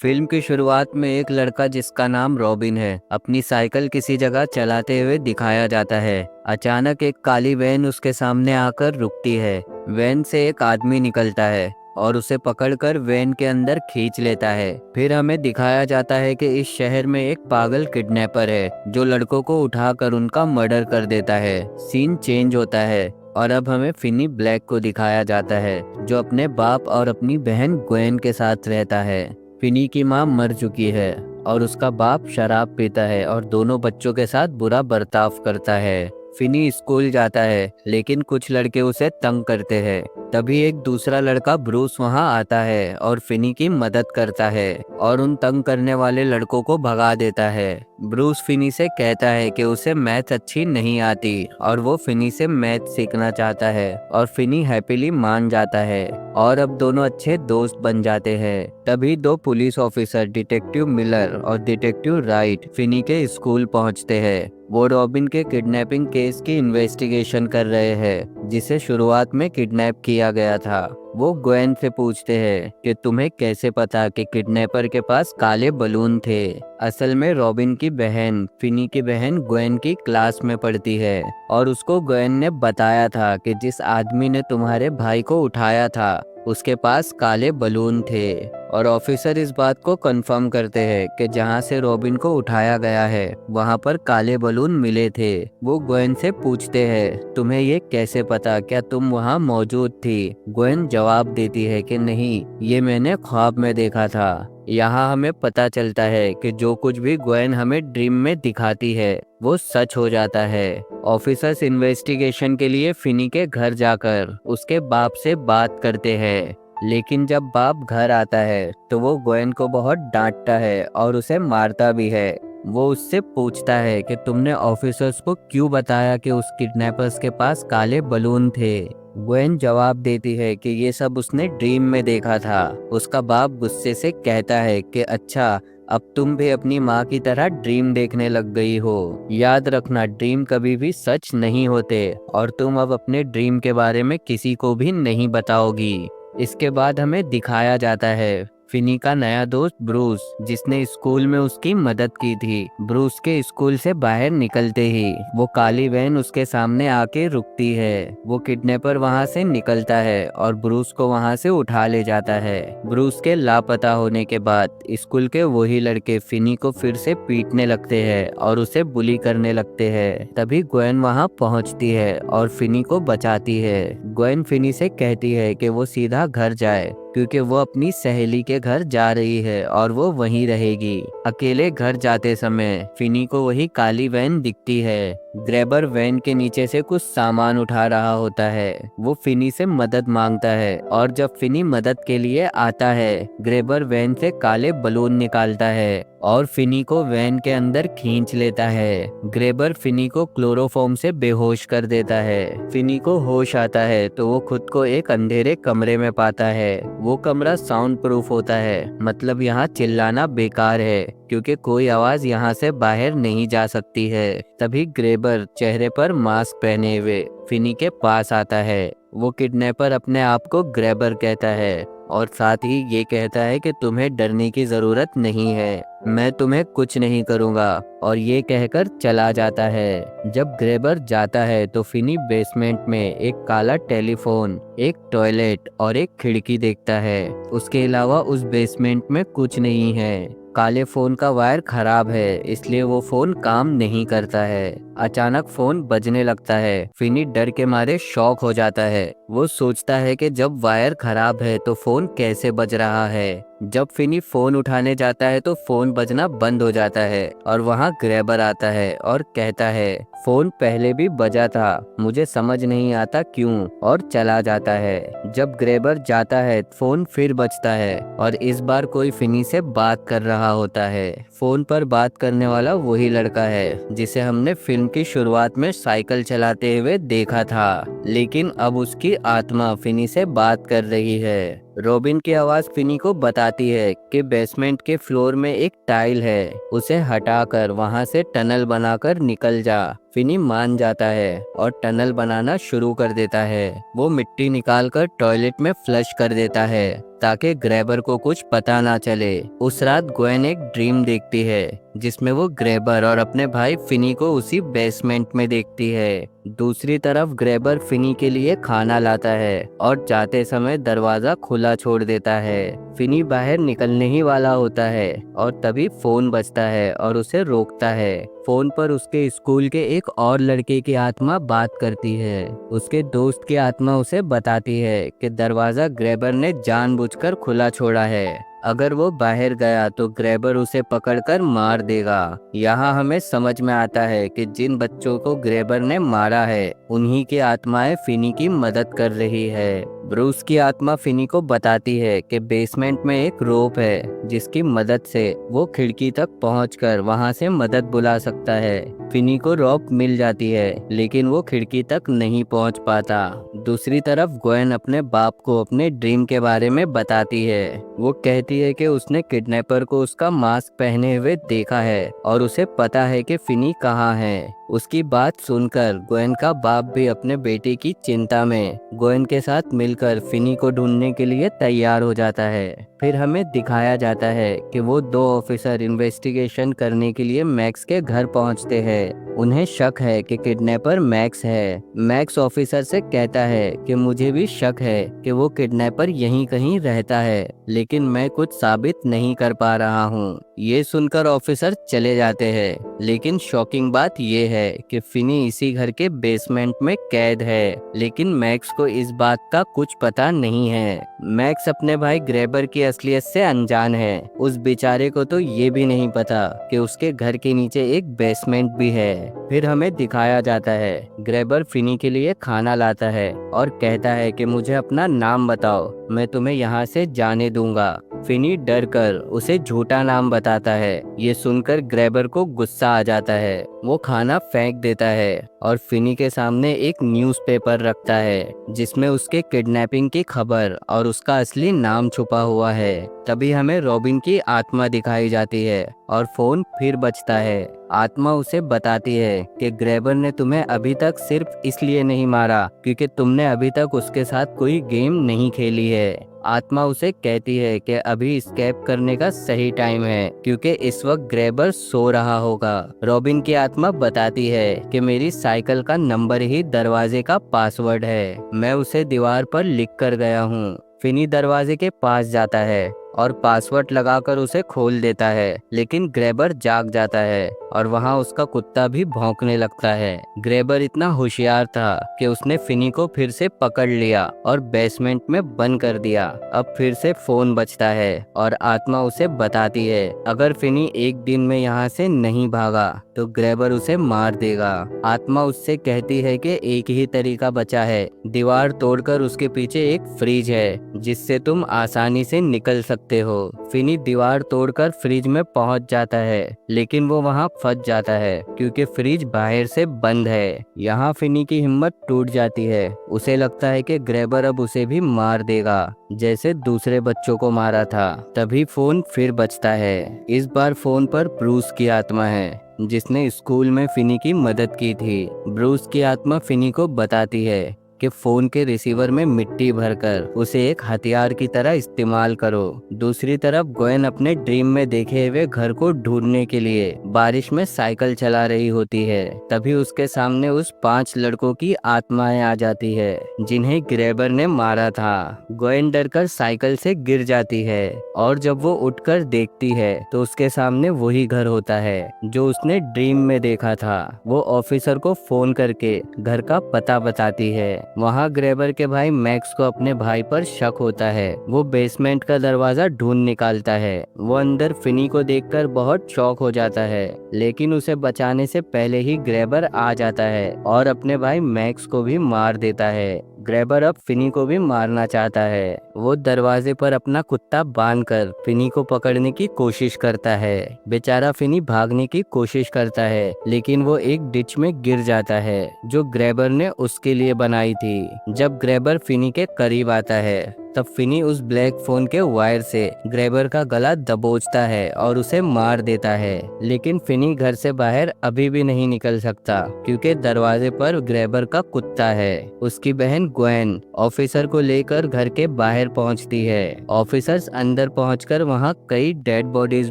Film की शुरुआत में एक लड़का जिसका नाम रॉबिन है अपनी साइकिल किसी जगह चलाते हुए दिखाया जाता है। अचानक एक काली वैन उसके सामने आकर रुकती है। वैन से एक आदमी निकलता है और उसे पकड़कर वैन के अंदर खींच लेता है। फिर हमें दिखाया जाता है कि इस शहर में एक पागल किडनैपर है जो लड़कों को उठाकर उनका मर्डर कर देता है। सीन चेंज होता है और अब हमें फिनी ब्लैक को दिखाया जाता है जो अपने बाप और अपनी बहन ग्वेन के साथ रहता है। फिनी की मां मर चुकी है और उसका बाप शराब पीता है और दोनों बच्चों के साथ बुरा बर्ताव करता है। फिनी स्कूल जाता है लेकिन कुछ लड़के उसे तंग करते हैं। तभी एक दूसरा लड़का ब्रूस वहां आता है और फिनी की मदद करता है और उन तंग करने वाले लड़कों को भगा देता है। ब्रूस फिनी से कहता है कि उसे मैथ अच्छी नहीं आती और वो फिनी से मैथ सीखना चाहता है और फिनी हैप्पीली मान जाता है और अब दोनों अच्छे दोस्त बन जाते हैं। तभी दो पुलिस ऑफिसर डिटेक्टिव मिलर और डिटेक्टिव राइट फिनी के स्कूल पहुंचते हैं। वो रॉबिन के किडनैपिंग केस की इन्वेस्टिगेशन कर रहे हैं जिसे शुरुआत में किडनैप किया गया था। वो ग्वेन से पूछते हैं कि तुम्हें कैसे पता कि किडनैपर के पास काले बलून थे। असल में रॉबिन की बहन फिनी की बहन ग्वेन की क्लास में पढ़ती है और उसको ग्वेन ने बताया था कि जिस आदमी ने तुम्हारे भाई को उठाया था उसके पास काले बलून थे। और ऑफिसर इस बात को कंफर्म करते हैं कि जहां से रॉबिन को उठाया गया है वहां पर काले बलून मिले थे। वो ग्वेन से पूछते हैं तुम्हें ये कैसे पता, क्या तुम वहां मौजूद थी? ग्वेन जवाब देती है कि नहीं, ये मैंने ख्वाब में देखा था। यहाँ हमें पता चलता है कि जो कुछ भी ग्वेन हमें ड्रीम में दिखाती है वो सच हो जाता है। ऑफिसर्स इन्वेस्टिगेशन के लिए फिनी के घर जाकर उसके बाप से बात करते हैं, लेकिन जब बाप घर आता है तो वो ग्वेन को बहुत डांटता है और उसे मारता भी है। वो उससे पूछता है कि तुमने ऑफिसर्स को क्यों बताया कि उस किडनैपर्स के पास काले बलून थे। ग्वेन जवाब देती है कि ये सब उसने ड्रीम में देखा था। उसका बाप गुस्से से कहता है कि अच्छा, अब तुम भी अपनी माँ की तरह ड्रीम देखने लग गई हो। याद रखना, ड्रीम कभी भी सच नहीं होते और तुम अब अपने ड्रीम के बारे में किसी को भी नहीं बताओगी। इसके बाद हमें दिखाया जाता है फिनी का नया दोस्त ब्रूस, जिसने स्कूल में उसकी मदद की थी। ब्रूस के स्कूल से बाहर निकलते ही वो काली वैन उसके सामने आके रुकती है। वो किडनैपर वहां से निकलता है और ब्रूस को वहां से उठा ले जाता है। ब्रूस के लापता होने के बाद स्कूल के वही लड़के फिनी को फिर से पीटने लगते हैं और उसे बुली करने लगते हैं। तभी ग्वेन वहां पहुंचती है और फिनी को बचाती है। ग्वेन फिनी से कहती है कि वो सीधा घर जाए क्योंकि वो अपनी सहेली के घर जा रही है और वो वहीं रहेगी। अकेले घर जाते समय फिनी को वही काली वैन दिखती है। ग्रैबर वैन के नीचे से कुछ सामान उठा रहा होता है। वो फिनी से मदद मांगता है और जब फिनी मदद के लिए आता है, ग्रैबर वैन से काले बलून निकालता है और फिनी को वैन के अंदर खींच लेता है। ग्रेबर फिनी को क्लोरोफॉर्म से बेहोश कर देता है। फिनी को होश आता है तो वो खुद को एक अंधेरे कमरे में पाता है। वो कमरा साउंड प्रूफ होता है, मतलब यहाँ चिल्लाना बेकार है क्योंकि कोई आवाज यहाँ से बाहर नहीं जा सकती है। तभी ग्रेबर चेहरे पर मास्क पहने हुए फिनी के पास आता है। वो किडनैपर अपने आप को ग्रेबर कहता है और साथ ही ये कहता है कि तुम्हें डरने की जरूरत नहीं है, मैं तुम्हें कुछ नहीं करूंगा, और ये कहकर चला जाता है। जब ग्रेबर जाता है तो फिनी बेसमेंट में एक काला टेलीफोन, एक टॉयलेट और एक खिड़की देखता है। उसके अलावा उस बेसमेंट में कुछ नहीं है। काले फोन का वायर खराब है इसलिए वो फोन काम नहीं करता है। अचानक फोन बजने लगता है। फिनी डर के मारे शॉक हो जाता है। वो सोचता है कि जब वायर खराब है तो फोन कैसे बज रहा है। जब फिनी फोन उठाने जाता है तो फोन बजना बंद हो जाता है और वहाँ ग्रैबर आता है और कहता है फोन पहले भी बजा था, मुझे समझ नहीं आता क्यों, और चला जाता है। जब ग्रैबर जाता है फोन फिर बजता है और इस बार कोई फिनी से बात कर रहा होता है। फोन पर बात करने वाला वही लड़का है जिसे हमने फिल्म की शुरुआत में साइकिल चलाते हुए देखा था, लेकिन अब उसकी आत्मा फिनी से बात कर रही है। रॉबिन की आवाज फिनी को बताती है कि बेसमेंट के फ्लोर में एक टाइल है, उसे हटाकर वहां से टनल बनाकर निकल जा। फिनी मान जाता है और टनल बनाना शुरू कर देता है। वो मिट्टी निकालकर टॉयलेट में फ्लश कर देता है। ताकि ग्रेबर को कुछ पता ना चले। उस रात ग्वेन एक ड्रीम देखती है जिसमें वो ग्रेबर और अपने भाई फिनी को उसी बेसमेंट में देखती है। दूसरी तरफ ग्रेबर फिनी के लिए खाना लाता है और जाते समय दरवाजा खुला छोड़ देता है। फिनी बाहर निकलने ही वाला होता है और तभी फोन बजता है और उसे रोकता है। फोन पर उसके स्कूल के एक और लड़के की आत्मा बात करती है। उसके दोस्त की आत्मा उसे बताती है कि दरवाजा ग्रेबर ने जानबूझकर खुला छोड़ा है। अगर वो बाहर गया तो ग्रेबर उसे पकड़कर मार देगा। यहाँ हमें समझ में आता है कि जिन बच्चों को ग्रेबर ने मारा है उन्हीं की आत्माएं फिनी की मदद कर रही है। ब्रूस की आत्मा फिनी को बताती है कि बेसमेंट में एक रोप है जिसकी मदद से वो खिड़की तक पहुंचकर वहां से मदद बुला सकता है। फिनी को रोप मिल जाती है लेकिन वो खिड़की तक नहीं पहुंच पाता। दूसरी तरफ ग्वेन अपने बाप को अपने ड्रीम के बारे में बताती है। वो कहती है कि उसने किडनैपर को उसका मास्क पहने हुए देखा है और उसे पता है कि फिनी कहाँ है। उसकी बात सुनकर ग्वेन का बाप भी अपने बेटे की चिंता में ग्वेन के साथ मिलकर फिनी को ढूंढने के लिए तैयार हो जाता है। फिर हमें दिखाया जाता है कि वो दो ऑफिसर इन्वेस्टिगेशन करने के लिए मैक्स के घर पहुंचते हैं। उन्हें शक है कि किडनैपर मैक्स है। मैक्स ऑफिसर से कहता है कि मुझे भी शक है कि वो किडनैपर यहीं कहीं रहता है, लेकिन मैं कुछ साबित नहीं कर पा रहा हूँ। ये सुनकर ऑफिसर चले जाते हैं, लेकिन शॉकिंग बात ये है कि फिनी इसी घर के बेसमेंट में कैद है, लेकिन मैक्स को इस बात का कुछ पता नहीं है। मैक्स अपने भाई ग्रेबर की असलियत से अनजान है। उस बेचारे को तो ये भी नहीं पता कि उसके घर के नीचे एक बेसमेंट भी है। फिर हमें दिखाया जाता है ग्रेबर फिनी के लिए खाना लाता है और कहता है कि मुझे अपना नाम बताओ, मैं तुम्हें यहाँ से जाने दूंगा। फिनी डर कर उसे झूठा नाम बताता है। ये सुनकर ग्रेबर को गुस्सा आ जाता है। वो खाना फेंक देता है और फिनी के सामने एक न्यूज़पेपर रखता है जिसमें उसके किडनैपिंग की खबर और उसका असली नाम छुपा हुआ है। तभी हमें रॉबिन की आत्मा दिखाई जाती है और फोन फिर बजता है। आत्मा उसे बताती है कि ग्रेबर ने तुम्हें अभी तक सिर्फ इसलिए नहीं मारा क्योंकि तुमने अभी तक उसके साथ कोई गेम नहीं खेली है। आत्मा उसे कहती है कि अभी एस्केप करने का सही टाइम है क्योंकि इस वक्त ग्रेबर सो रहा होगा। रॉबिन की आत्मा बताती है कि मेरी साइकिल का नंबर ही दरवाजे का पासवर्ड है, मैं उसे दीवार पर लिख कर गया हूँ। फिनी दरवाजे के पास जाता है और पासवर्ड लगाकर उसे खोल देता है, लेकिन ग्रेबर जाग जाता है और वहाँ उसका कुत्ता भी भौंकने लगता है। ग्रेबर इतना होशियार था कि उसने फिनी को फिर से पकड़ लिया और बेसमेंट में बंद कर दिया। अब फिर से फोन बजता है और आत्मा उसे बताती है अगर फिनी एक दिन में यहाँ से नहीं भागा तो ग्रेबर उसे मार देगा। आत्मा उससे कहती है कि एक ही तरीका बचा है, दीवार तोड़कर उसके पीछे एक फ्रिज है जिससे तुम आसानी से निकल सकते हो। फिनी दीवार तोड़कर फ्रिज में पहुंच जाता है, लेकिन वो वहां फंस जाता है क्योंकि फ्रिज बाहर से बंद है। यहाँ फिनी की हिम्मत टूट जाती है। उसे लगता है कि ग्रेबर अब उसे भी मार देगा जैसे दूसरे बच्चों को मारा था। तभी फोन फिर बजता है। इस बार फोन पर ब्रूस की आत्मा है जिसने स्कूल में फिनी की मदद की थी। ब्रूस की आत्मा फिनी को बताती है कि फोन के रिसीवर में मिट्टी भरकर उसे एक हथियार की तरह इस्तेमाल करो। दूसरी तरफ ग्वेन अपने ड्रीम में देखे हुए घर को ढूंढने के लिए बारिश में साइकिल चला रही होती है। तभी उसके सामने उस 5 लड़कों की आत्माएं आ जाती है जिन्हें ग्रेबर ने मारा था। ग्वेन डरकर साइकिल से गिर जाती है और जब वो उठकर देखती है तो उसके सामने वही घर होता है जो उसने ड्रीम में देखा था। वो ऑफिसर को फोन करके घर का पता बताती है। वहाँ ग्रेबर के भाई मैक्स को अपने भाई पर शक होता है। वो बेसमेंट का दरवाजा ढूंढ निकालता है। वो अंदर फिनी को देखकर बहुत शॉक हो जाता है, लेकिन उसे बचाने से पहले ही ग्रेबर आ जाता है और अपने भाई मैक्स को भी मार देता है। ग्रेबर अब फिनी को भी मारना चाहता है। वो दरवाजे पर अपना कुत्ता बांधकर फिनी को पकड़ने की कोशिश करता है। बेचारा फिनी भागने की कोशिश करता है, लेकिन वो एक डिच में गिर जाता है जो ग्रेबर ने उसके लिए बनाई थी। जब ग्रेबर फिनी के करीब आता है तब फिनी उस ब्लैक फोन के वायर से ग्रेबर का गला दबोचता है और उसे मार देता है। लेकिन फिनी घर से बाहर अभी भी नहीं निकल सकता क्योंकि दरवाजे पर ग्रेबर का कुत्ता है। उसकी बहन ग्वेन ऑफिसर को लेकर घर के बाहर पहुंचती है। ऑफिसर्स अंदर पहुंचकर वहां कई डेड बॉडीज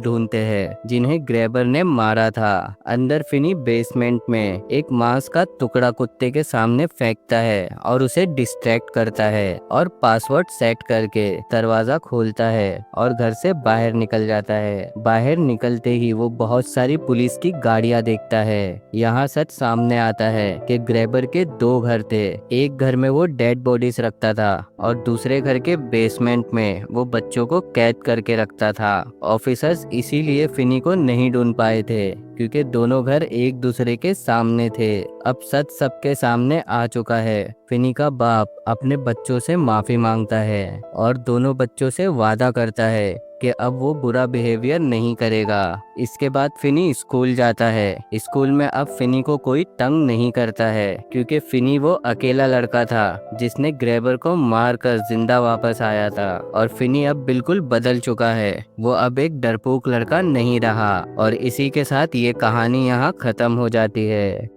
ढूंढते हैं जिन्हें ग्रेबर ने मारा था। अंदर फिनी बेसमेंट में एक मांस का टुकड़ा कुत्ते के सामने फेंकता है और उसे डिस्ट्रैक्ट करता है और पासवर्ड सेट करके दरवाजा खोलता है और घर से बाहर निकल जाता है। बाहर निकलते ही वो बहुत सारी पुलिस की गाड़ियां देखता है। यहाँ सच सामने आता है कि ग्रेबर के 2 घर थे। एक घर में वो डेड बॉडीज रखता था और दूसरे घर के बेसमेंट में वो बच्चों को कैद करके रखता था। ऑफिसर्स इसीलिए फिनी को नहीं ढूंढ पाए थे क्योंकि दोनों घर एक दूसरे के सामने थे। अब सच सबके सामने आ चुका है। फिनी का बाप अपने बच्चों से माफी मांगता है और दोनों बच्चों से वादा करता है कि अब वो बुरा बिहेवियर नहीं करेगा। इसके बाद फिनी स्कूल जाता है। स्कूल में अब फिनी को कोई तंग नहीं करता है क्योंकि फिनी वो अकेला लड़का था जिसने ग्रेबर को मारकर जिंदा वापस आया था और फिनी अब बिल्कुल बदल चुका है। वो अब एक डरपोक लड़का नहीं रहा। और इसी के साथ ये कहानी यहाँ खत्म हो जाती है।